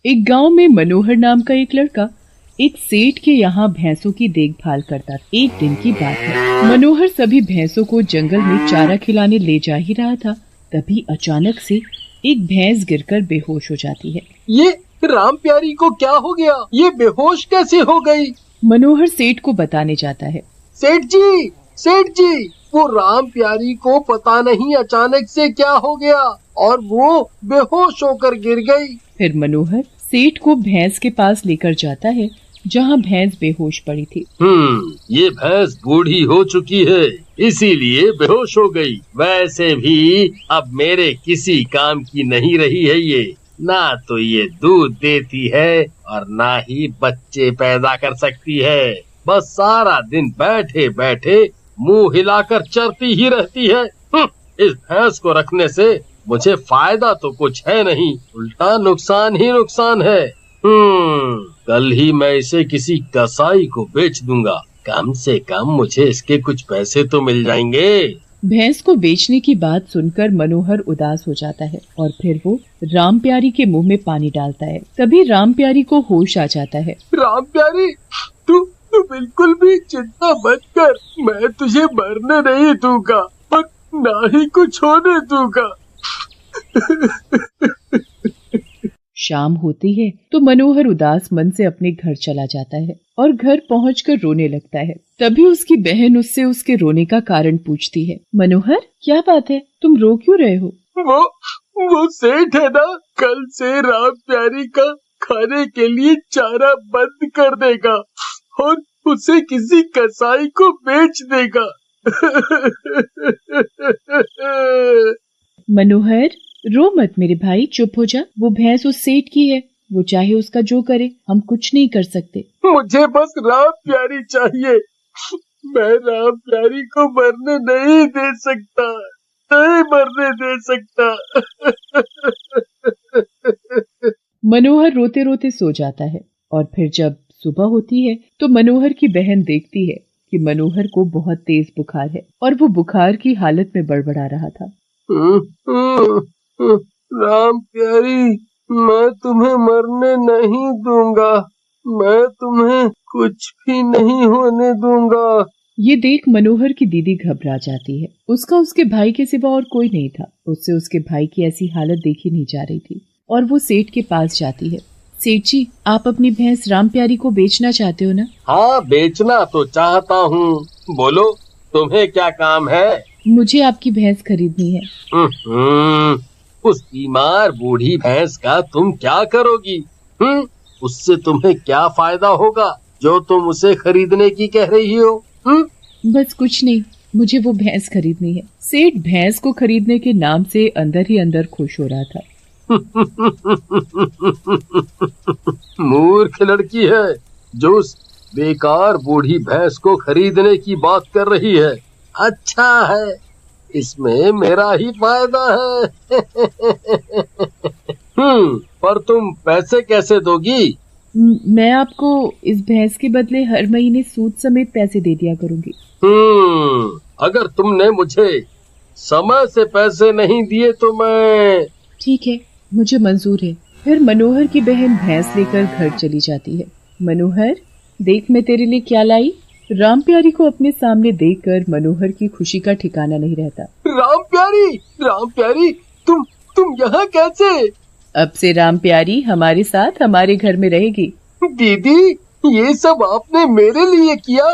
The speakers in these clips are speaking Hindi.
एक गांव में मनोहर नाम का एक लड़का एक सेठ के यहाँ भैंसों की देखभाल करता था। एक दिन की बात है, मनोहर सभी भैंसों को जंगल में चारा खिलाने ले जा ही रहा था। तभी अचानक से एक भैंस गिरकर बेहोश हो जाती है। ये राम प्यारी को क्या हो गया? ये बेहोश कैसे हो गई? मनोहर सेठ को बताने जाता है। सेठ जी, वो राम प्यारी को पता नहीं अचानक से क्या हो गया और वो बेहोश होकर गिर गई। फिर मनोहर सेठ को भैंस के पास लेकर जाता है जहाँ भैंस बेहोश पड़ी थी। ये भैंस बूढ़ी हो चुकी है, इसीलिए बेहोश हो गई। वैसे भी अब मेरे किसी काम की नहीं रही है ये। ना तो ये दूध देती है और ना ही बच्चे पैदा कर सकती है। बस सारा दिन बैठे बैठे मुंह हिलाकर चरती ही रहती है। इस भैंस को रखने से मुझे फायदा तो कुछ है नहीं, उल्टा नुकसान ही नुकसान है। कल ही मैं इसे किसी कसाई को बेच दूंगा, कम से कम मुझे इसके कुछ पैसे तो मिल जाएंगे। भैंस को बेचने की बात सुनकर मनोहर उदास हो जाता है और फिर वो राम प्यारी के मुंह में पानी डालता है। तभी राम प्यारी को होश आ जाता है। राम प्यारी, तू बिल्कुल भी चिंता मत कर, मैं तुझे मरने नहीं दूंगा और ना ही कुछ होने दूंगा। शाम होती है तो मनोहर उदास मन से अपने घर चला जाता है और घर पहुंचकर रोने लगता है। तभी उसकी बहन उससे उसके रोने का कारण पूछती है। मनोहर, क्या बात है, तुम रो क्यों रहे हो? वो सेठ है ना, कल से राम प्यारी का खाने के लिए चारा बंद कर देगा और उसे किसी कसाई को बेच देगा। मनोहर, रो मत मेरे भाई, चुप हो जा। वो भैंस उस सेठ की है, वो चाहे उसका जो करे, हम कुछ नहीं कर सकते। मुझे बस राम प्यारी चाहिए, मैं राम प्यारी को मरने नहीं दे सकता, नहीं मरने दे सकता। मनोहर रोते रोते सो जाता है और फिर जब सुबह होती है तो मनोहर की बहन देखती है कि मनोहर को बहुत तेज बुखार है और वो बुखार की हालत में बड़बड़ा रहा था। राम प्यारी, मैं तुम्हें मरने नहीं दूंगा, मैं तुम्हें कुछ भी नहीं होने दूंगा। ये देख मनोहर की दीदी घबरा जाती है। उसका उसके भाई के सिवा और कोई नहीं था। उससे उसके भाई की ऐसी हालत देखी नहीं जा रही थी और वो सेठ के पास जाती है। सेठ जी, आप अपनी भैंस राम प्यारी को बेचना चाहते हो ना? हाँ, बेचना तो चाहता हूँ, बोलो तुम्हें क्या काम है? मुझे आपकी भैंस खरीदनी है। उस बीमार बूढ़ी भैंस का तुम क्या करोगी? उससे तुम्हें क्या फायदा होगा जो तुम उसे खरीदने की कह रही हो? बस कुछ नहीं, मुझे वो भैंस खरीदनी है। सेठ भैंस को खरीदने के नाम से अंदर ही अंदर खुश हो रहा था। मूर्ख लड़की है जो उस बेकार बूढ़ी भैंस को खरीदने की बात कर रही है। अच्छा है, इसमें मेरा ही फायदा है। पर तुम पैसे कैसे दोगी? मैं आपको इस भैंस के बदले हर महीने सूद समेत पैसे दे दिया करूंगी। अगर तुमने मुझे समय से पैसे नहीं दिए तो मैं... ठीक है, मुझे मंजूर है। फिर मनोहर की बहन भैंस लेकर घर चली जाती है। मनोहर, देख मैं तेरे लिए क्या लाई। राम प्यारी को अपने सामने देखकर मनोहर की खुशी का ठिकाना नहीं रहता। राम प्यारी, तुम यहाँ कैसे? अब से राम प्यारी हमारे साथ हमारे घर में रहेगी। दीदी, ये सब आपने मेरे लिए किया,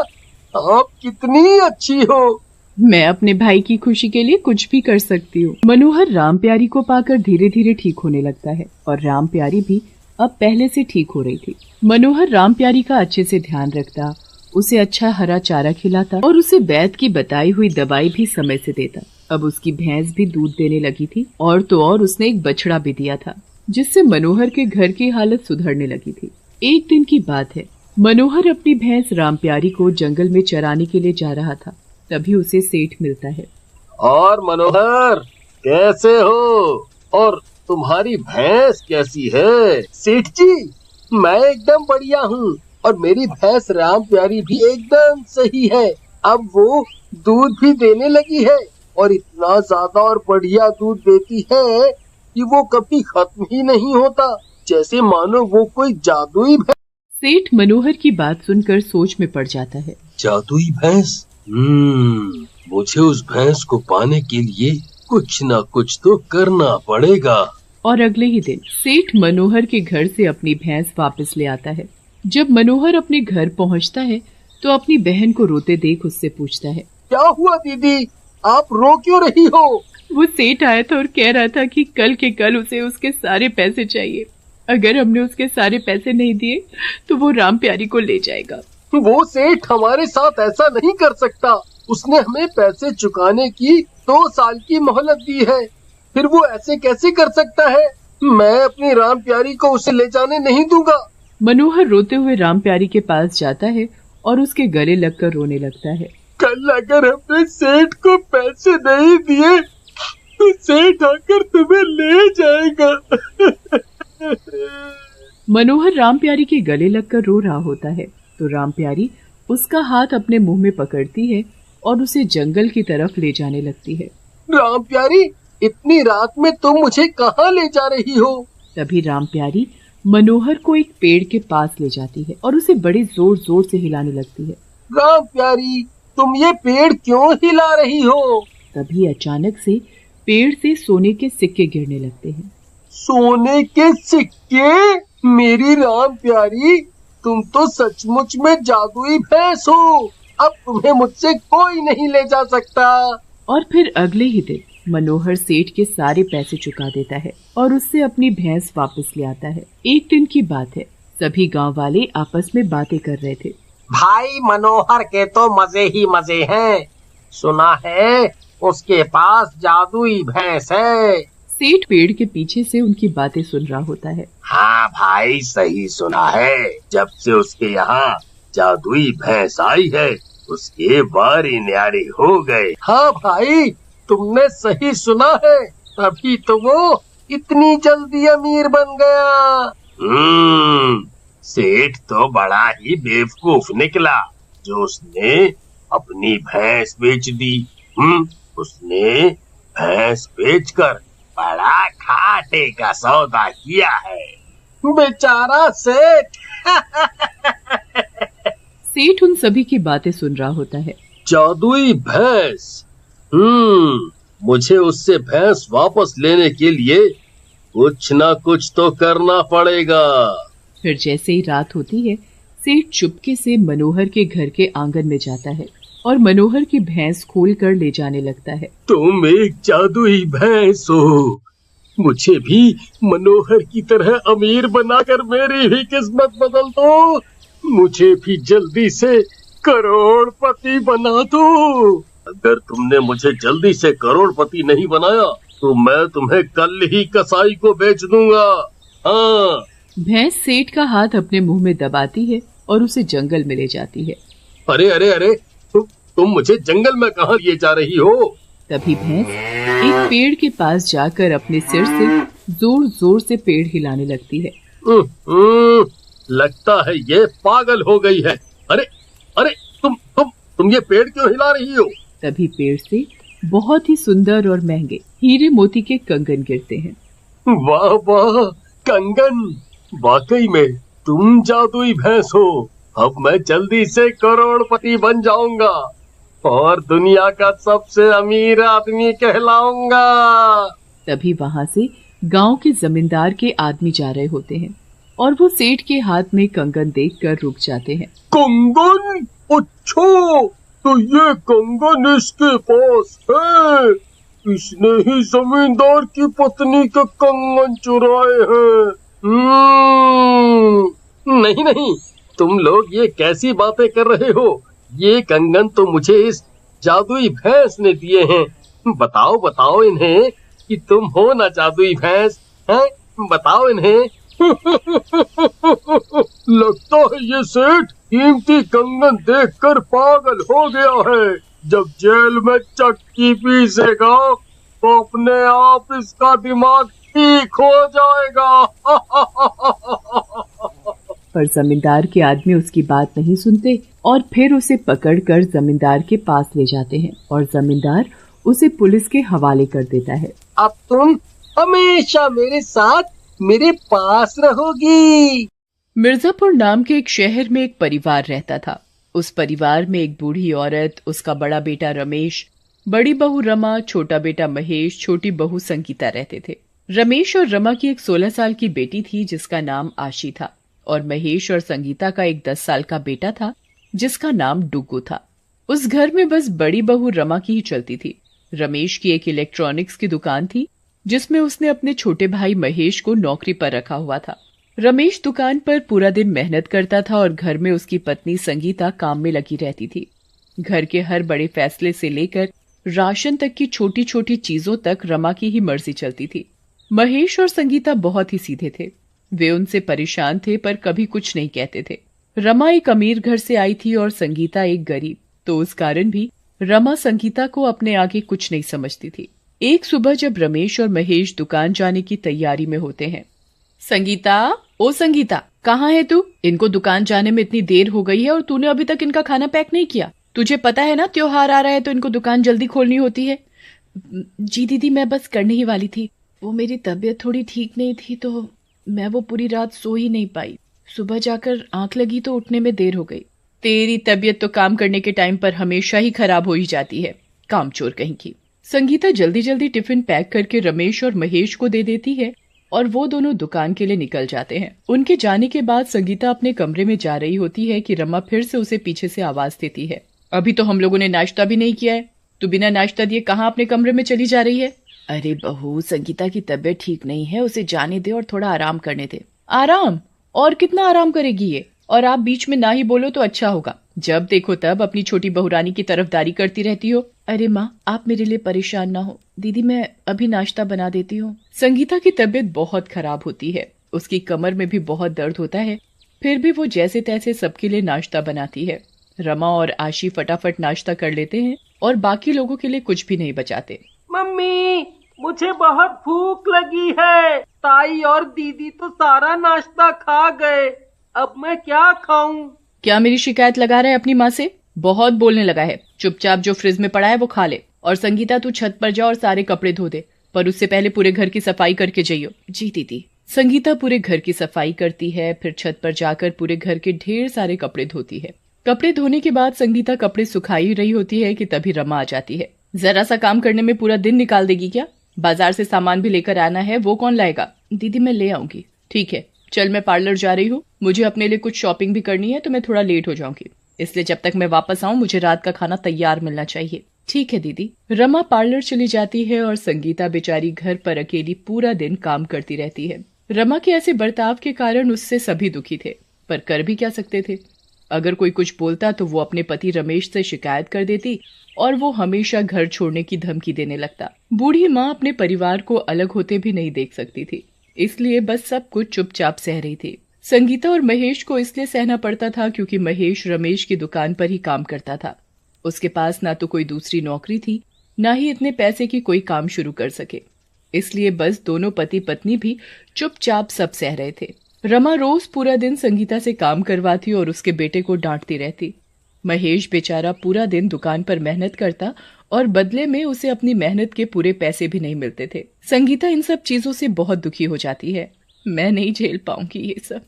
आप कितनी अच्छी हो। मैं अपने भाई की खुशी के लिए कुछ भी कर सकती हूँ। मनोहर राम प्यारी को पाकर धीरे धीरे ठीक होने लगता है और राम प्यारी भी अब पहले से ठीक हो रही थी। मनोहर राम प्यारी का अच्छे से ध्यान रखता, उसे अच्छा हरा चारा खिलाता और उसे वैद्य की बताई हुई दवाई भी समय से देता। अब उसकी भैंस भी दूध देने लगी थी और तो और उसने एक बछड़ा भी दिया था, जिससे मनोहर के घर की हालत सुधरने लगी थी। एक दिन की बात है, मनोहर अपनी भैंस राम प्यारी को जंगल में चराने के लिए जा रहा था। तभी उसे सेठ मिलता है। और मनोहर, कैसे हो? और तुम्हारी भैंस कैसी है? सेठ जी, मैं एकदम बढ़िया हूँ और मेरी भैंस राम प्यारी भी एकदम सही है। अब वो दूध भी देने लगी है और इतना ज्यादा और बढ़िया दूध देती है कि वो कभी खत्म ही नहीं होता। जैसे मानो वो कोई जादुई भैंस। सेठ मनोहर की बात सुनकर सोच में पड़ जाता है। जादुई भैंस? मुझे उस भैंस को पाने के लिए कुछ न कुछ तो करना पड़ेगा। और अगले ही दिन सेठ मनोहर के घर से अपनी भैंस वापस ले आता है। जब मनोहर अपने घर पहुंचता है तो अपनी बहन को रोते देख उससे पूछता है, क्या हुआ दीदी, आप रो क्यों रही हो? वो सेठ आया था और कह रहा था कि कल के कल उसे उसके सारे पैसे चाहिए। अगर हमने उसके सारे पैसे नहीं दिए तो वो राम प्यारी को ले जाएगा। वो सेठ हमारे साथ ऐसा नहीं कर सकता। उसने हमें पैसे चुकाने की 2 साल की मोहलत दी है, फिर वो ऐसे कैसे कर सकता है? मैं अपनी राम प्यारी को उसे ले जाने नहीं दूंगा। मनोहर रोते हुए राम प्यारी के पास जाता है और उसके गले लगकर रोने लगता है। कल अगर हमने सेठ को पैसे नहीं दिए तो सेठ आकर तुम्हें ले जाएगा। मनोहर राम प्यारी के गले लगकर रो रहा होता है तो राम प्यारी उसका हाथ अपने मुंह में पकड़ती है और उसे जंगल की तरफ ले जाने लगती है। राम प्यारी, इतनी रात में तुम मुझे कहाँ ले जा रही हो? तभी राम प्यारी मनोहर को एक पेड़ के पास ले जाती है और उसे बड़े जोर जोर से हिलाने लगती है। राम प्यारी, तुम ये पेड़ क्यों हिला रही हो? तभी अचानक से पेड़ से सोने के सिक्के गिरने लगते हैं। सोने के सिक्के? मेरी राम प्यारी, तुम तो सचमुच में जादुई भैंस हो। अब तुम्हें मुझसे कोई नहीं ले जा सकता। और फिर अगले ही दिन मनोहर सेठ के सारे पैसे चुका देता है और उससे अपनी भैंस वापस ले आता है। एक दिन की बात है, सभी गांव वाले आपस में बातें कर रहे थे। भाई मनोहर के तो मजे ही मजे हैं। सुना है उसके पास जादुई भैंस है। सेठ पेड़ के पीछे से उनकी बातें सुन रहा होता है। हाँ भाई, सही सुना है। जब से उसके यहाँ जादुई भैंस आई है उसके बारी न्यारी हो गए। हाँ भाई, तुमने सही सुना है, तभी तो वो इतनी जल्दी अमीर बन गया। सेठ तो बड़ा ही बेवकूफ निकला जो उसने अपनी भैंस बेच दी। उसने भैंस बेचकर बड़ा घाटे का सौदा किया है। बेचारा सेठ। सेठ उन सभी की बातें सुन रहा होता है। जादुई भैंस? मुझे उससे भैंस वापस लेने के लिए कुछ ना कुछ तो करना पड़ेगा। फिर जैसे ही रात होती है, सेठ चुपके से मनोहर के घर के आंगन में जाता है और मनोहर की भैंस खोल कर ले जाने लगता है। तुम एक जादुई भैंस हो। मुझे भी मनोहर की तरह अमीर बनाकर मेरी भी किस्मत बदल दो। मुझे भी जल्दी से करोड़पति बना दो। अगर तुमने मुझे जल्दी से करोड़पति नहीं बनाया तो मैं तुम्हें कल ही कसाई को बेच दूंगा। हाँ। भैंस सेठ का हाथ अपने मुंह में दबाती है और उसे जंगल में ले जाती है। अरे अरे अरे, तुम मुझे जंगल में कहाँ लिए जा रही हो? तभी भैंस एक पेड़ के पास जाकर अपने सिर से जोर जोर से पेड़ हिलाने लगती है। लगता है ये पागल हो गई है। अरे अरे, तुम ये पेड़ क्यों हिला रही हो? तभी पेड़ से बहुत ही सुंदर और महंगे हीरे मोती के कंगन गिरते हैं। वाह वाह, कंगन! वाकई में तुम जादुई भैंस हो। अब मैं जल्दी से करोड़पति बन जाऊंगा और दुनिया का सबसे अमीर आदमी कहलाऊंगा। तभी वहाँ से गांव के जमींदार के आदमी जा रहे होते हैं और वो सेठ के हाथ में कंगन देखकर रुक जाते हैं। कंगन? अच्छा, तो ये कंगन इसके पास है। इसने ही जमींदार की पत्नी के कंगन चुराए हैं। नहीं नहीं, तुम लोग ये कैसी बातें कर रहे हो? ये कंगन तो मुझे इस जादुई भैंस ने दिए हैं। बताओ बताओ इन्हें कि तुम हो ना जादुई भैंस, हैं? बताओ इन्हें। लगता है ये सेठ कीमती कंगन देखकर पागल हो गया है। जब जेल में चक्की पीसेगा तो अपने आप इसका दिमाग ठीक हो जाएगा। पर जमींदार के आदमी उसकी बात नहीं सुनते और फिर उसे पकड़कर जमींदार के पास ले जाते हैं और जमींदार उसे पुलिस के हवाले कर देता है। अब तुम हमेशा मेरे साथ मेरे पास रहोगी। मिर्जापुर नाम के एक शहर में एक परिवार रहता था। उस परिवार में एक बूढ़ी औरत, उसका बड़ा बेटा रमेश, बड़ी बहू रमा, छोटा बेटा महेश, छोटी बहू संगीता रहते थे। रमेश और रमा की एक 16 साल की बेटी थी जिसका नाम आशी था, और महेश और संगीता का एक 10 साल का बेटा था जिसका नाम डुग्गू था। उस घर में बस बड़ी बहू रमा की ही चलती थी। रमेश की एक इलेक्ट्रॉनिक्स की दुकान थी जिसमें उसने अपने छोटे भाई महेश को नौकरी पर रखा हुआ था। रमेश दुकान पर पूरा दिन मेहनत करता था और घर में उसकी पत्नी संगीता काम में लगी रहती थी। घर के हर बड़े फैसले से लेकर राशन तक की छोटी छोटी चीजों तक रमा की ही मर्जी चलती थी। महेश और संगीता बहुत ही सीधे थे। वे उनसे परेशान थे पर कभी कुछ नहीं कहते थे। रमा एक अमीर घर से आई थी और संगीता एक गरीब, तो उस कारण भी रमा संगीता को अपने आगे कुछ नहीं समझती थी। एक सुबह जब रमेश और महेश दुकान जाने की तैयारी में होते हैं, संगीता, ओ संगीता, कहाँ है तू? इनको दुकान जाने में इतनी देर हो गई है और तूने अभी तक इनका खाना पैक नहीं किया। तुझे पता है ना त्योहार आ रहा है तो इनको दुकान जल्दी खोलनी होती है। जी दीदी, मैं बस करने ही वाली थी। वो मेरी तबीयत थोड़ी ठीक नहीं थी तो मैं वो पूरी रात सो ही नहीं पाई। सुबह जाकर आंख लगी तो उठने में देर हो गई। तेरी तबीयत तो काम करने के टाइम पर हमेशा ही खराब हो ही जाती है, कामचोर कहीं की। संगीता जल्दी जल्दी टिफिन पैक करके रमेश और महेश को दे देती है और वो दोनों दुकान के लिए निकल जाते हैं। उनके जाने के बाद संगीता अपने कमरे में जा रही होती है कि रमा फिर से उसे पीछे से आवाज देती है, अभी तो हम लोगों ने नाश्ता भी नहीं किया है, तू बिना नाश्ता दिए कहाँ अपने कमरे में चली जा रही है? अरे बहू, संगीता की तबीयत ठीक नहीं है, उसे जाने दे और थोड़ा आराम करने दे। आराम? और कितना आराम करेगी ये? और आप बीच में ना ही बोलो तो अच्छा होगा। जब देखो तब अपनी छोटी बहुरानी की तरफदारी करती रहती हो। अरे माँ, आप मेरे लिए परेशान ना हो। दीदी, मैं अभी नाश्ता बना देती हूँ। संगीता की तबीयत बहुत खराब होती है, उसकी कमर में भी बहुत दर्द होता है, फिर भी वो जैसे तैसे सबके लिए नाश्ता बनाती है। रमा और आशी फटाफट नाश्ता कर लेते हैं और बाकी लोगों के लिए कुछ भी नहीं बचाते। मम्मी, मुझे बहुत भूख लगी है। ताई और दीदी तो सारा नाश्ता खा गए, अब मैं क्या खाऊं? क्या मेरी शिकायत लगा रहा है अपनी माँ से? बहुत बोलने लगा है। चुपचाप जो फ्रिज में पड़ा है वो खा ले। और संगीता, तू छत पर जा और सारे कपड़े धो दे, पर उससे पहले पूरे घर की सफाई करके जाइयो। जी दीदी। संगीता पूरे घर की सफाई करती है, फिर छत पर जाकर पूरे घर के ढेर सारे कपड़े धोती है। कपड़े धोने के बाद संगीता कपड़े सुखाई रही होती है कि तभी रमा आ जाती है। जरा सा काम करने में पूरा दिन निकाल देगी क्या? बाजार से सामान भी लेकर आना है, वो कौन लाएगा? दीदी, मैं ले आऊंगी। ठीक है, चल मैं पार्लर जा रही हूँ, मुझे अपने लिए कुछ शॉपिंग भी करनी है तो मैं थोड़ा लेट हो जाऊंगी, इसलिए जब तक मैं वापस आऊं मुझे रात का खाना तैयार मिलना चाहिए। ठीक है दीदी। रमा पार्लर चली जाती है और संगीता बेचारी घर पर अकेली पूरा दिन काम करती रहती है। रमा के ऐसे बर्ताव के कारण उससे सभी दुखी थे, पर कर भी क्या सकते थे। अगर कोई कुछ बोलता तो वो अपने पति रमेश से शिकायत कर देती और वो हमेशा घर छोड़ने की धमकी देने लगता। बूढ़ी माँ अपने परिवार को अलग होते भी नहीं देख सकती थी, इसलिए बस सब कुछ चुपचाप सह रही थी। संगीता और महेश को इसलिए सहना पड़ता था क्योंकि महेश रमेश की दुकान पर ही काम करता था। उसके पास ना तो कोई दूसरी नौकरी थी, ना ही इतने पैसे की कोई काम शुरू कर सके, इसलिए बस दोनों पति पत्नी भी चुपचाप सब सह रहे थे। रमा रोज पूरा दिन संगीता से काम करवाती और उसके बेटे को डांटती रहती। महेश बेचारा पूरा दिन दुकान पर मेहनत करता और बदले में उसे अपनी मेहनत के पूरे पैसे भी नहीं मिलते थे। संगीता इन सब चीजों से बहुत दुखी हो जाती है। मैं नहीं झेल पाऊंगी ये सब,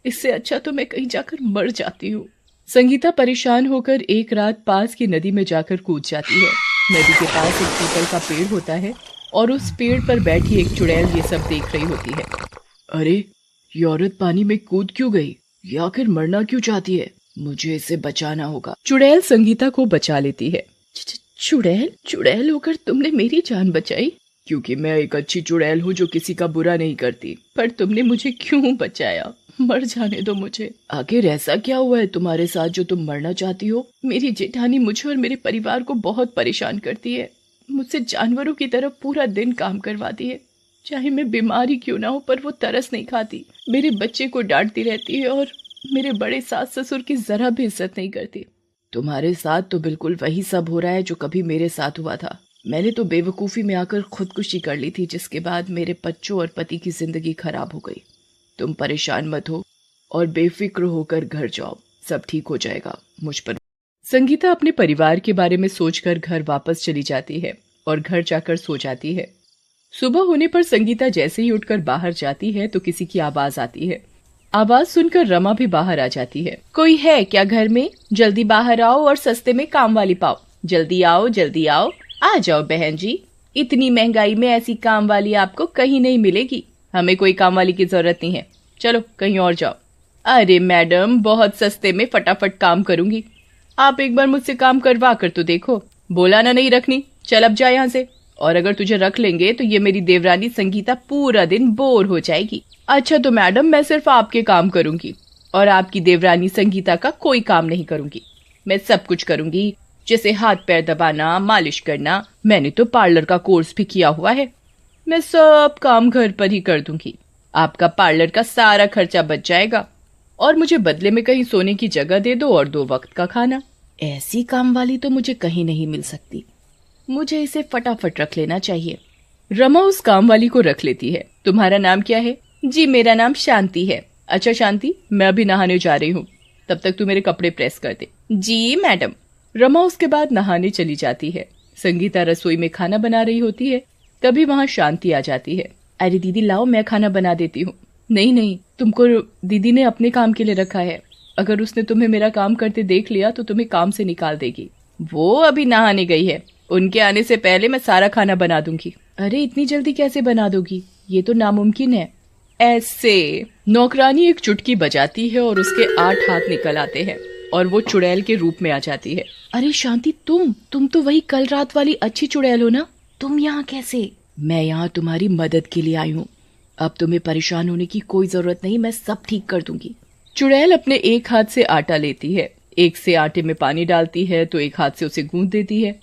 इससे अच्छा तो मैं कहीं जाकर मर जाती हूँ। संगीता परेशान होकर एक रात पास की नदी में जाकर कूद जाती है। नदी के पास एक पीपल का पेड़ होता है और उस पेड़ पर बैठी एक चुड़ैल ये सब देख रही होती है। अरे, ये औरत पानी में कूद क्यों गई? ये आखिर मरना क्यों चाहती है? मुझे इसे बचाना होगा। चुड़ैल संगीता को बचा लेती है। चुड़ैल होकर तुमने मेरी जान बचाई? क्योंकि मैं एक अच्छी चुड़ैल हूँ जो किसी का बुरा नहीं करती। पर तुमने मुझे क्यों बचाया? मर जाने दो मुझे। आखिर ऐसा क्या हुआ है तुम्हारे साथ जो तुम मरना चाहती हो? मेरी जेठानी मुझे और मेरे परिवार को बहुत परेशान करती है। मुझसे जानवरों की तरह पूरा दिन काम करवाती है। चाहे मैं बीमार ही क्यों ना हो, पर वो तरस नहीं खाती। मेरे बच्चे को डांटती रहती है और मेरे बड़े सास ससुर की जरा भी इज्जत नहीं करती। तुम्हारे साथ तो बिल्कुल वही सब हो रहा है जो कभी मेरे साथ हुआ था। मैंने तो बेवकूफ़ी में आकर खुदकुशी कर ली थी, जिसके बाद मेरे बच्चों और पति की जिंदगी खराब हो गई। तुम परेशान मत हो और बेफिक्र होकर घर जाओ, सब ठीक हो जाएगा मुझ पर। संगीता अपने परिवार के बारे में सोचकर घर वापस चली जाती है और घर जाकर सो जाती है। सुबह होने पर संगीता जैसे ही उठकर बाहर जाती है तो किसी की आवाज आती है। आवाज सुनकर रमा भी बाहर आ जाती है। कोई है क्या घर में? जल्दी बाहर आओ और सस्ते में काम वाली पाओ। जल्दी आओ, जल्दी आओ। आ जाओ बहन जी, इतनी महंगाई में ऐसी काम वाली आपको कहीं नहीं मिलेगी। हमें कोई काम वाली की जरूरत नहीं है, चलो कहीं और जाओ। अरे मैडम, बहुत सस्ते में फटाफट काम करूंगी। आप एक बार मुझसे काम करवा कर तो देखो। बोला ना नहीं रखनी, चल अब जा यहाँ से। और अगर तुझे रख लेंगे तो ये मेरी देवरानी संगीता पूरा दिन बोर हो जाएगी। अच्छा तो मैडम, मैं सिर्फ आपके काम करूंगी और आपकी देवरानी संगीता का कोई काम नहीं करूंगी। मैं सब कुछ करूंगी, जैसे हाथ पैर दबाना, मालिश करना। मैंने तो पार्लर का कोर्स भी किया हुआ है। मैं सब काम घर पर ही कर दूंगी। आपका पार्लर का सारा खर्चा बच जाएगा और मुझे बदले में कहीं सोने की जगह दे दो और 2 वक्त का खाना। ऐसी काम वाली तो मुझे कहीं नहीं मिल सकती। मुझे इसे फटाफट रख लेना चाहिए। रमा उस काम वाली को रख लेती है। तुम्हारा नाम क्या है? जी मेरा नाम शांति है। अच्छा शांति, मैं अभी नहाने जा रही हूँ, तब तक तू मेरे कपड़े प्रेस कर दे। जी मैडम। रमा उसके बाद नहाने चली जाती है। संगीता रसोई में खाना बना रही होती है, तभी वहाँ शांति आ जाती है। अरे दीदी लाओ, मैं खाना बना देती हूँ। नहीं नहीं, तुमको दीदी ने अपने काम के लिए रखा है। अगर उसने तुम्हें मेरा काम करते देख लिया तो तुम्हें काम से निकाल देगी। वो अभी नहाने गई है, उनके आने से पहले मैं सारा खाना बना दूंगी। अरे इतनी जल्दी कैसे बना दोगी? ये तो नामुमकिन है। ऐसे नौकरानी एक चुटकी बजाती है और उसके 8 हाथ निकल आते हैं और वो चुड़ैल के रूप में आ जाती है। अरे शांति, तुम तो वही कल रात वाली अच्छी चुड़ैल हो ना? तुम यहाँ कैसे? मैं यहाँ तुम्हारी मदद के लिए आई हूँ। अब तुम्हें परेशान होने की कोई जरूरत नहीं, मैं सब ठीक कर दूंगी। चुड़ैल अपने एक हाथ से आटा लेती है, एक से आटे में पानी डालती है तो एक हाथ से उसे गूंथ देती है।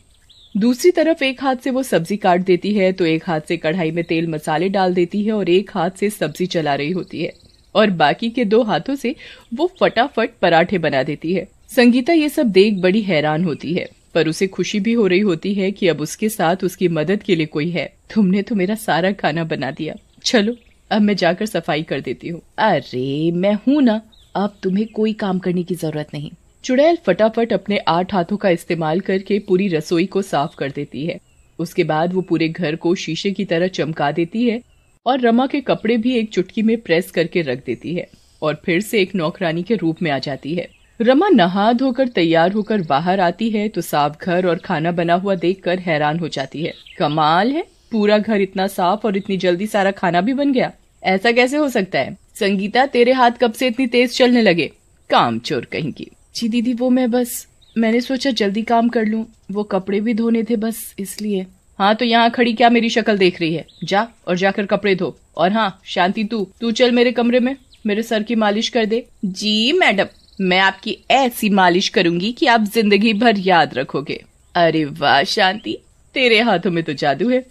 दूसरी तरफ एक हाथ से वो सब्जी काट देती है तो एक हाथ से कढ़ाई में तेल मसाले डाल देती है और एक हाथ से सब्जी चला रही होती है और बाकी के 2 हाथों से वो फटाफट पराठे बना देती है। संगीता ये सब देख बड़ी हैरान होती है, पर उसे खुशी भी हो रही होती है कि अब उसके साथ उसकी मदद के लिए कोई है। तुमने तो मेरा सारा खाना बना दिया, चलो अब मैं जाकर सफाई कर देती हूँ। अरे मैं हूँ ना, अब तुम्हें कोई काम करने की जरूरत नहीं। चुड़ैल फटाफट अपने 8 हाथों का इस्तेमाल करके पूरी रसोई को साफ कर देती है। उसके बाद वो पूरे घर को शीशे की तरह चमका देती है और रमा के कपड़े भी एक चुटकी में प्रेस करके रख देती है और फिर से एक नौकरानी के रूप में आ जाती है। रमा नहा धोकर तैयार होकर बाहर आती है तो साफ घर और खाना बना हुआ देखकर हैरान हो जाती है। कमाल है, पूरा घर इतना साफ और इतनी जल्दी सारा खाना भी बन गया। ऐसा कैसे हो सकता है? संगीता, तेरे हाथ कब से इतनी तेज चलने लगे? काम चोर कहीं की। जी दीदी, वो मैंने सोचा जल्दी काम कर लूं, वो कपड़े भी धोने थे बस इसलिए। हाँ तो यहाँ खड़ी क्या मेरी शक्ल देख रही है? जा और जाकर कपड़े धो। और हाँ शांति, तू चल मेरे कमरे में, मेरे सर की मालिश कर दे। जी मैडम, मैं आपकी ऐसी मालिश करूंगी कि आप जिंदगी भर याद रखोगे। अरे वाह शांति, तेरे हाथों में तो जादू है।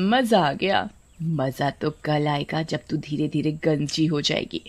मजा आ गया। मजा तो कल आएगा जब तू धीरे धीरे गंजी हो जाएगी।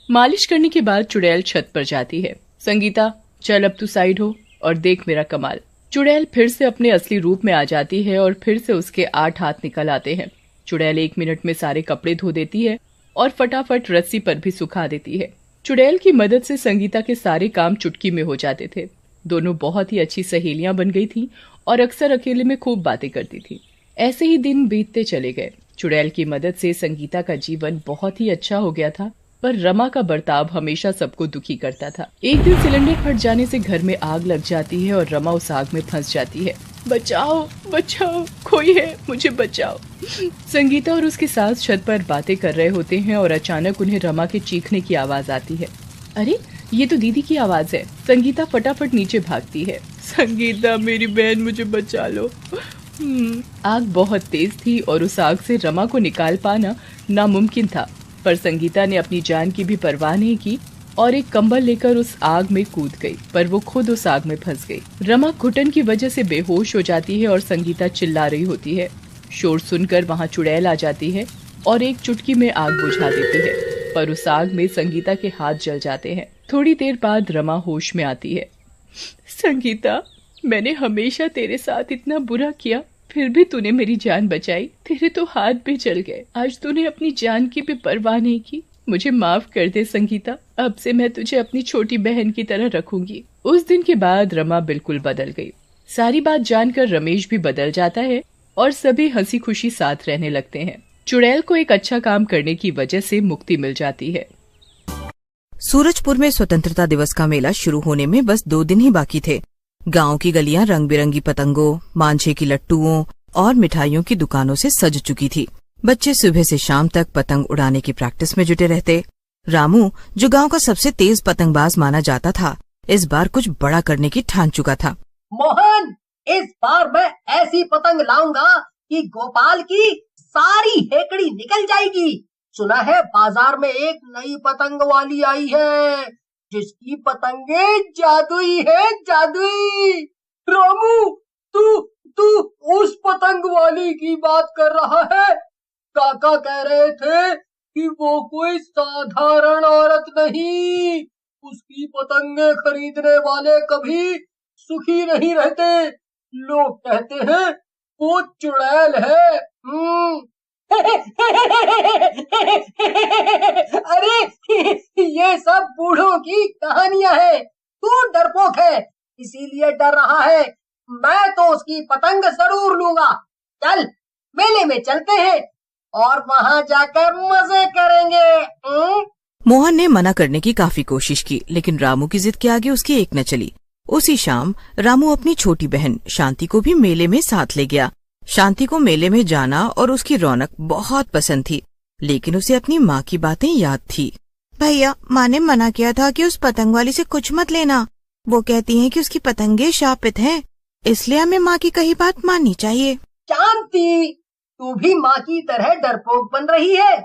मालिश करने के बाद चुड़ैल छत पर जाती है। संगीता, चल अब तू साइड हो और देख मेरा कमाल। चुड़ैल फिर से अपने असली रूप में आ जाती है और फिर से उसके 8 हाथ निकल आते हैं। चुड़ैल 1 मिनट में सारे कपड़े धो देती है और फटाफट रस्सी पर भी सुखा देती है। चुड़ैल की मदद से संगीता के सारे काम चुटकी में हो जाते थे। दोनों बहुत ही अच्छी सहेलियां बन गई थीं और अक्सर अकेले में खूब बातें करती थी। ऐसे ही दिन बीतते चले गए। चुड़ैल की मदद से संगीता का जीवन बहुत ही अच्छा हो गया था, पर रमा का बर्ताव हमेशा सबको दुखी करता था। एक दिन सिलेंडर फट जाने से घर में आग लग जाती है और रमा उस आग में फंस जाती है। बचाओ बचाओ, कोई है, मुझे बचाओ। संगीता और उसके सास छत पर बातें कर रहे होते हैं और अचानक उन्हें रमा के चीखने की आवाज आती है। अरे ये तो दीदी की आवाज है। संगीता फटाफट नीचे भागती है। संगीता मेरी बहन, मुझे बचा लो। आग बहुत तेज थी और उस आग से रमा को निकाल पाना नामुमकिन था, पर संगीता ने अपनी जान की भी परवाह नहीं की और एक कंबल लेकर उस आग में कूद गई, पर वो खुद उस आग में फंस गई। रमा घुटन की वजह से बेहोश हो जाती है और संगीता चिल्ला रही होती है। शोर सुनकर वहाँ चुड़ैल आ जाती है और एक चुटकी में आग बुझा देती है, पर उस आग में संगीता के हाथ जल जाते हैं। थोड़ी देर बाद रमा होश में आती है। संगीता, मैंने हमेशा तेरे साथ इतना बुरा किया, फिर भी तूने मेरी जान बचाई। तेरे तो हाथ भी जल गए, आज तूने अपनी जान की भी परवाह नहीं की। मुझे माफ कर दे संगीता, अब से मैं तुझे अपनी छोटी बहन की तरह रखूंगी। उस दिन के बाद रमा बिल्कुल बदल गई। सारी बात जानकर रमेश भी बदल जाता है और सभी हंसी खुशी साथ रहने लगते हैं। चुड़ैल को एक अच्छा काम करने की वजह से मुक्ति मिल जाती है। सूरजपुर में स्वतंत्रता दिवस का मेला शुरू होने में बस 2 दिन ही बाकी थे। गांव की गलियां रंग बिरंगी पतंगों, मांझे की लट्टुओं और मिठाइयों की दुकानों से सज चुकी थी। बच्चे सुबह से शाम तक पतंग उड़ाने की प्रैक्टिस में जुटे रहते। रामू, जो गांव का सबसे तेज पतंगबाज माना जाता था, इस बार कुछ बड़ा करने की ठान चुका था। मोहन, इस बार मैं ऐसी पतंग लाऊंगा कि गोपाल की सारी हेकड़ी निकल जाएगी। सुना है बाजार में एक नई पतंग वाली आई है, जिसकी पतंगे जादुई है, जादुई। रामू, तू तू उस पतंग वाली की बात कर रहा है? काका कह रहे थे कि वो कोई साधारण औरत नहीं, उसकी पतंगे खरीदने वाले कभी सुखी नहीं रहते। लोग कहते हैं वो चुड़ैल है। अरे ये सब बूढ़ों की कहानियां हैं। तू डरपोक है, इसीलिए डर रहा है। मैं तो उसकी पतंग जरूर लूंगा। चल मेले में चलते हैं और वहां जाकर मजे करेंगे। मोहन ने मना करने की काफी कोशिश की, लेकिन रामू की जिद के आगे उसकी एक न चली। उसी शाम रामू अपनी छोटी बहन शांति को भी मेले में साथ ले गया। शांति को मेले में जाना और उसकी रौनक बहुत पसंद थी, लेकिन उसे अपनी माँ की बातें याद थी। भैया, माँ ने मना किया था कि उस पतंग वाली से कुछ मत लेना। वो कहती हैं कि उसकी पतंगे शापित हैं, इसलिए हमें माँ की कही बात माननी चाहिए। शांति, तू भी माँ की तरह डरपोक बन रही है।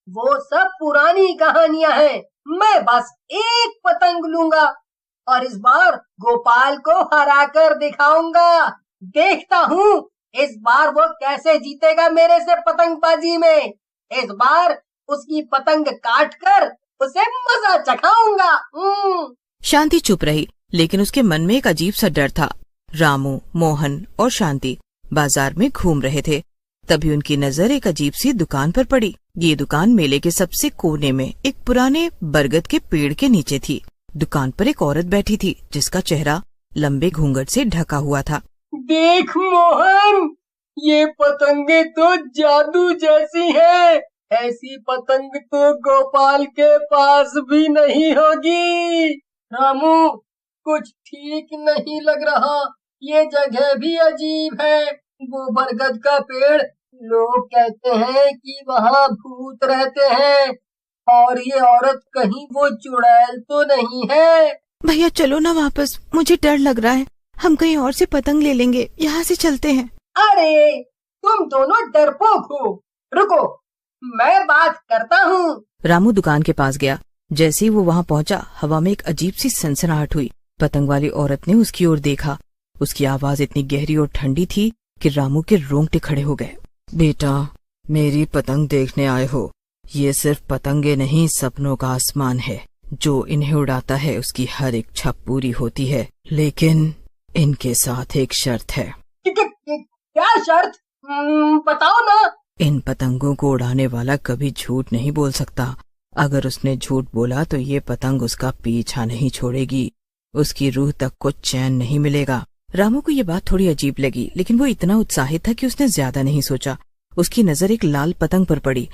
वो सब पुरानी कहानियां हैं। मैं बस एक पतंग लूंगा और इस बार गोपाल को हरा कर दिखाऊंगा। देखता हूँ इस बार वो कैसे जीतेगा मेरे से पतंगबाजी में। इस बार उसकी पतंग काट कर उसे मजा चखाऊंगा। शांति चुप रही, लेकिन उसके मन में एक अजीब सा डर था। रामू, मोहन और शांति बाजार में घूम रहे थे। तभी उनकी नजर एक अजीब सी दुकान पर पड़ी। ये दुकान मेले के सबसे कोने में एक पुराने बरगद के पेड़ के नीचे थी। दुकान पर एक औरत बैठी थी, जिसका चेहरा लंबे घूंघट से ढका हुआ था। देख मोहन, ये पतंगे तो जादू जैसी हैं। ऐसी पतंग तो गोपाल के पास भी नहीं होगी। रामू, कुछ ठीक नहीं लग रहा। ये जगह भी अजीब है। वो बरगद का पेड़, लोग कहते हैं कि वहाँ भूत रहते हैं। और ये औरत कहीं वो चुड़ैल तो नहीं है? भैया चलो ना वापस, मुझे डर लग रहा है। हम कहीं और से पतंग ले लेंगे, यहाँ से चलते हैं। अरे तुम दोनों डरपोक हो। रुको, मैं बात करता हूँ। रामू दुकान के पास गया। जैसे ही वो वहाँ पहुँचा, हवा में एक अजीब सी सनसनाहट हुई। पतंग वाली औरत ने उसकी ओर देखा। उसकी आवाज इतनी गहरी और ठंडी थी कि रामू के रोंगटे खड़े हो गए। बेटा, मेरी पतंग देखने आए हो? ये सिर्फ पतंगे नहीं, सपनों का आसमान है। जो इन्हें उड़ाता है उसकी हर एक छप पूरी होती है, लेकिन इनके साथ एक शर्त है। क्या शर्त? बताओ ना। इन पतंगों को उड़ाने वाला कभी झूठ नहीं बोल सकता। अगर उसने झूठ बोला तो ये पतंग उसका पीछा नहीं छोड़ेगी। उसकी रूह तक को चैन नहीं मिलेगा। रामू को ये बात थोड़ी अजीब लगी, लेकिन वो इतना उत्साहित था कि उसने ज्यादा नहीं सोचा। उसकी नजर एक लाल पतंग पर पड़ी।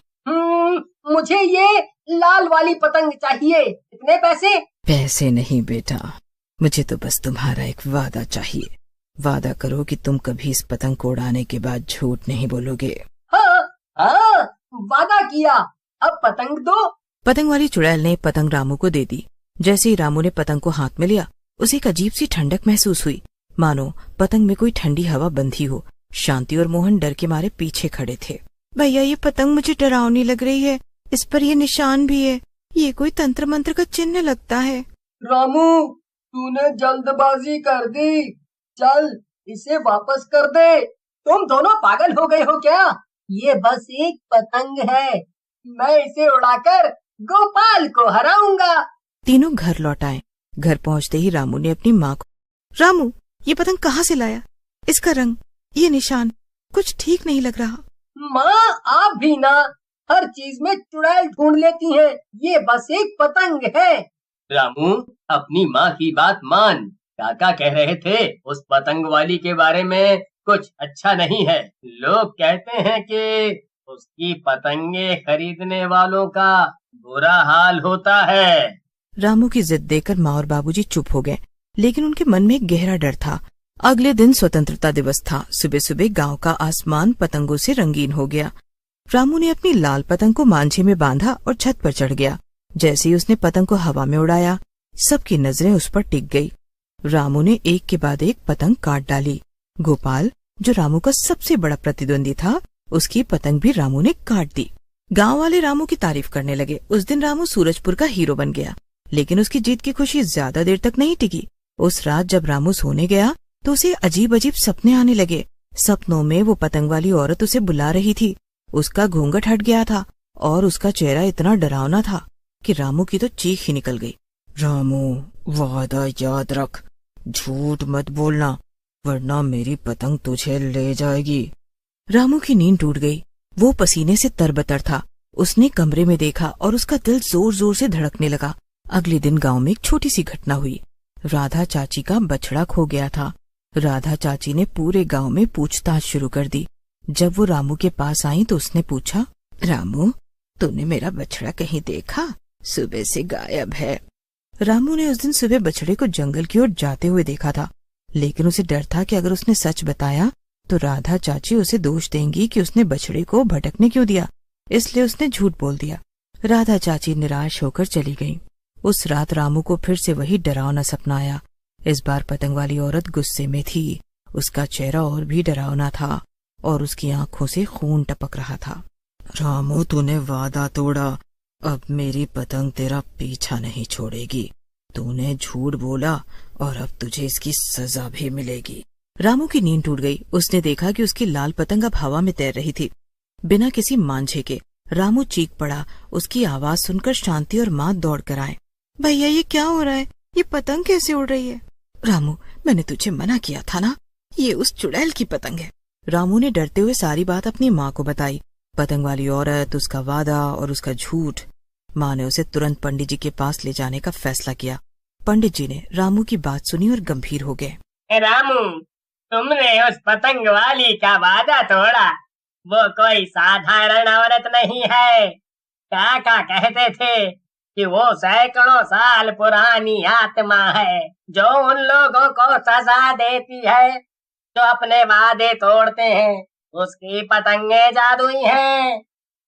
मुझे ये लाल वाली पतंग चाहिए। कितने पैसे? पैसे नहीं बेटा, मुझे तो बस तुम्हारा एक वादा चाहिए। वादा करो कि तुम कभी इस पतंग को उड़ाने के बाद झूठ नहीं बोलोगे। हाँ, वादा किया। अब पतंग दो। पतंग वाली चुड़ैल ने पतंग रामू को दे दी। जैसे ही रामू ने पतंग को हाथ में लिया, उसे एक अजीब सी ठंडक महसूस हुई, मानो पतंग में कोई ठंडी हवा बंधी हो। शांति और मोहन डर के मारे पीछे खड़े थे। भैया, ये पतंग मुझे डरावनी लग रही है। इस पर ये निशान भी है। ये कोई तंत्र मंत्र का चिन्ह लगता है। रामू, तूने जल्दबाजी कर दी। चल इसे वापस कर दे। तुम दोनों पागल हो गए हो क्या? ये बस एक पतंग है। मैं इसे उड़ाकर गोपाल को हराऊंगा। तीनों घर लौट आए। घर पहुंचते ही रामू ने अपनी माँ को, रामू, ये पतंग कहाँ से लाया? इसका रंग, ये निशान, कुछ ठीक नहीं लग रहा। माँ, आप भी ना हर चीज में चुड़ैल ढूंढ लेती हैं। ये बस एक पतंग है। रामू, अपनी माँ की बात मान। काका कह रहे थे उस पतंग वाली के बारे में कुछ अच्छा नहीं है। लोग कहते हैं कि उसकी पतंगे खरीदने वालों का बुरा हाल होता है। रामू की जिद देखकर माँ और बाबूजी चुप हो गए, लेकिन उनके मन में एक गहरा डर था। अगले दिन स्वतंत्रता दिवस था। सुबह सुबह गांव का आसमान पतंगों से रंगीन हो गया। रामू ने अपनी लाल पतंग को मांझे में बांधा और छत पर चढ़ गया। जैसे ही उसने पतंग को हवा में उड़ाया, सबकी नजरें उस पर टिक गई। रामू ने एक के बाद एक पतंग काट डाली। गोपाल, जो रामू का सबसे बड़ा प्रतिद्वंदी था, उसकी पतंग भी रामू ने काट दी। गांव वाले रामू की तारीफ करने लगे। उस दिन रामू सूरजपुर का हीरो बन गया, लेकिन उसकी जीत की खुशी ज्यादा देर तक नहीं टिकी। उस रात जब रामू सोने गया तो उसे अजीब अजीब सपने आने लगे। सपनों में वो पतंग वाली औरत उसे बुला रही थी। उसका घूंघट हट गया था और उसका चेहरा इतना डरावना था कि रामू की तो चीख ही निकल गई। रामू, वादा याद रख, झूठ मत बोलना, वरना मेरी पतंग तुझे ले जाएगी। रामू की नींद टूट गई। वो पसीने से तरबतर था। उसने कमरे में देखा और उसका दिल जोर जोर से धड़कने लगा। अगले दिन गांव में एक छोटी सी घटना हुई। राधा चाची का बछड़ा खो गया था। राधा चाची ने पूरे गांव में पूछताछ शुरू कर दी। जब वो रामू के पास आई तो उसने पूछा, रामू, तूने मेरा बछड़ा कहीं देखा? सुबह से गायब है। रामू ने उस दिन सुबह बछड़े को जंगल की ओर जाते हुए देखा था, लेकिन उसे डर था कि अगर उसने सच बताया तो राधा चाची उसे दोष देंगी कि उसने बछड़े को भटकने क्यों दिया। इसलिए उसने झूठ बोल दिया। राधा चाची निराश होकर चली गई। उस रात रामू को फिर से वही डरावना सपना आया। इस बार पतंग वाली औरत गुस्से में थी। उसका चेहरा और भी डरावना था और उसकी आंखों से खून टपक रहा था। रामू, तूने वादा तोड़ा। अब मेरी पतंग तेरा पीछा नहीं छोड़ेगी। तूने झूठ बोला और अब तुझे इसकी सजा भी मिलेगी। रामू की नींद टूट गई। उसने देखा कि उसकी लाल पतंग अब हवा में तैर रही थी, बिना किसी मांझे के। रामू चीख पड़ा। उसकी आवाज सुनकर शांति और माँ दौड़ कर आए। भैया, ये क्या हो रहा है? ये पतंग कैसे उड़ रही है? रामू, मैंने तुझे मना किया था ना, ये उस चुड़ैल की पतंग है। रामू ने डरते हुए सारी बात अपनी माँ को बताई। पतंग वाली औरत, उसका वादा और उसका झूठ। माँ ने उसे तुरंत पंडित जी के पास ले जाने का फैसला किया। पंडित जी ने रामू की बात सुनी और गंभीर हो गए। रामू, तुमने उस पतंग वाली का वादा तोड़ा। वो कोई साधारण औरत नहीं है। काका कहते थे कि वो सैकड़ों साल पुरानी आत्मा है जो उन लोगों को सजा देती है जो अपने वादे तोड़ते हैं। उसकी पतंगे जादुई हैं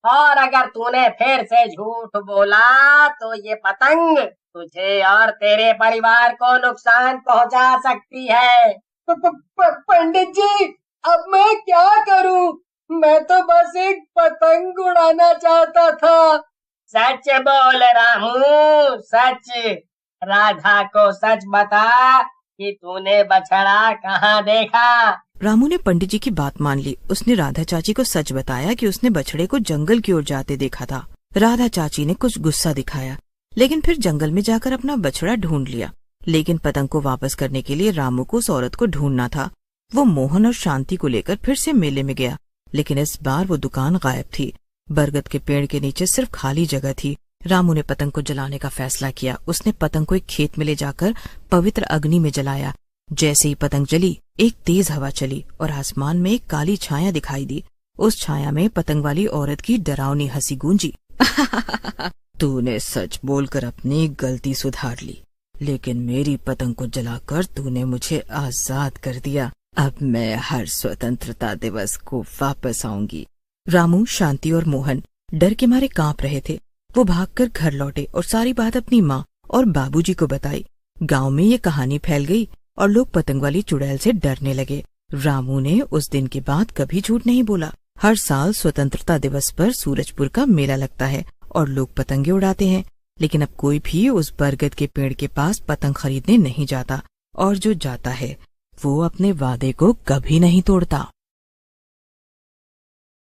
और अगर तूने फिर से झूठ बोला तो ये पतंग तुझे और तेरे परिवार को नुकसान पहुंचा सकती है। पंडित जी, अब मैं क्या करूं? मैं तो बस एक पतंग उड़ाना चाहता था। सच बोल रामू, सच। राधा को सच बता कि तूने बछड़ा कहाँ देखा। रामू ने पंडित जी की बात मान ली। उसने राधा चाची को सच बताया कि उसने बछड़े को जंगल की ओर जाते देखा था। राधा चाची ने कुछ गुस्सा दिखाया, लेकिन फिर जंगल में जाकर अपना बछड़ा ढूंढ लिया। लेकिन पतंग को वापस करने के लिए रामू को उस औरत को ढूंढना था। वो मोहन और शांति को लेकर फिर से मेले में गया, लेकिन इस बार वो दुकान गायब थी। बरगद के पेड़ के नीचे सिर्फ खाली जगह थी। रामू ने पतंग को जलाने का फैसला किया। उसने पतंग को एक खेत में ले जाकर पवित्र अग्नि में जलाया। जैसे ही पतंग जली, एक तेज हवा चली और आसमान में एक काली छाया दिखाई दी। उस छाया में पतंग वाली औरत की डरावनी हंसी गूंजी। तूने सच बोलकर अपनी गलती सुधार ली, लेकिन मेरी पतंग को जलाकर तूने मुझे आजाद कर दिया। अब मैं हर स्वतंत्रता दिवस को वापस आऊंगी। रामू, शांति और मोहन डर के मारे कांप रहे थे। वो भागकर घर लौटे और सारी बात अपनी माँ और बाबूजी को बताई। गांव में ये कहानी फैल गई और लोग पतंग वाली चुड़ैल से डरने लगे। रामू ने उस दिन के बाद कभी झूठ नहीं बोला। हर साल स्वतंत्रता दिवस पर सूरजपुर का मेला लगता है और लोग पतंगे उड़ाते हैं, लेकिन अब कोई भी उस बरगद के पेड़ के पास पतंग खरीदने नहीं जाता, और जो जाता है वो अपने वादे को कभी नहीं तोड़ता।